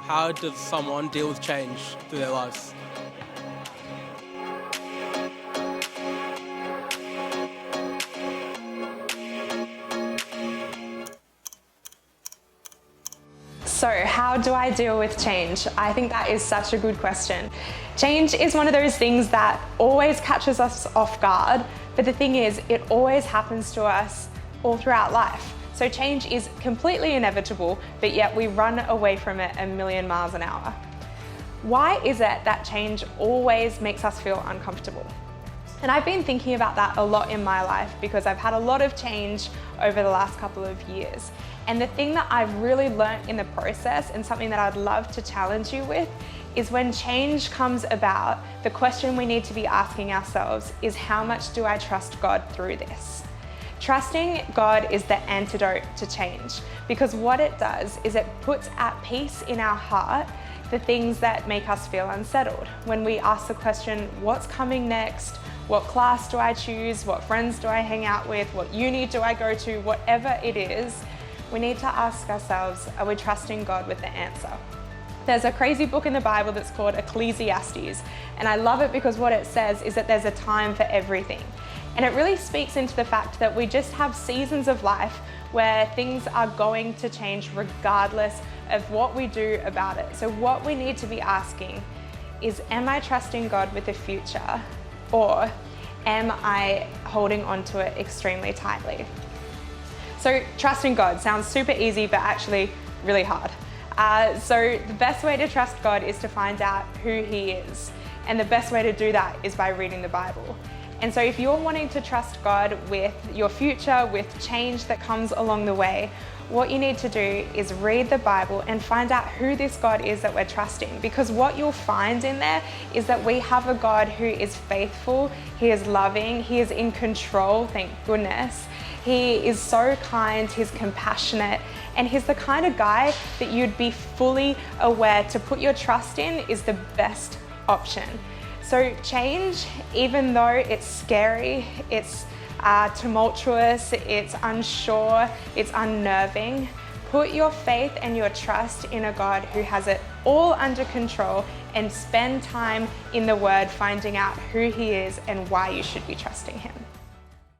How does someone deal with change through their lives? So how do I deal with change? I think that is such a good question. Change is one of those things that always catches us off guard, but the thing is, it always happens to us all throughout life. So change is completely inevitable, but yet we run away from it a million miles an hour. Why is it that change always makes us feel uncomfortable? And I've been thinking about that a lot in my life because I've had a lot of change over the last couple of years. And the thing that I've really learnt in the process, and something that I'd love to challenge you with, is when change comes about, the question we need to be asking ourselves is, how much do I trust God through this? Trusting God is the antidote to change, because what it does is it puts at peace in our heart the things that make us feel unsettled. When we ask the question, what's coming next? What class do I choose? What friends do I hang out with? What uni do I go to? Whatever it is, we need to ask ourselves, are we trusting God with the answer? There's a crazy book in the Bible that's called Ecclesiastes, and I love it because what it says is that there's a time for everything. And it really speaks into the fact that we just have seasons of life where things are going to change regardless of what we do about it. So what we need to be asking is, am I trusting God with the future, or am I holding on to it extremely tightly? So trusting God sounds super easy, but actually really hard. So the best way to trust God is to find out who He is. And the best way to do that is by reading the Bible. And so if you're wanting to trust God with your future, with change that comes along the way, what you need to do is read the Bible and find out who this God is that we're trusting. Because what you'll find in there is that we have a God who is faithful, He is loving, He is in control, thank goodness. He is so kind, He's compassionate, and He's the kind of guy that you'd be fully aware to put your trust in is the best option. So change, even though it's scary, it's tumultuous, it's unsure, it's unnerving, put your faith and your trust in a God who has it all under control, and spend time in the Word finding out who He is and why you should be trusting Him.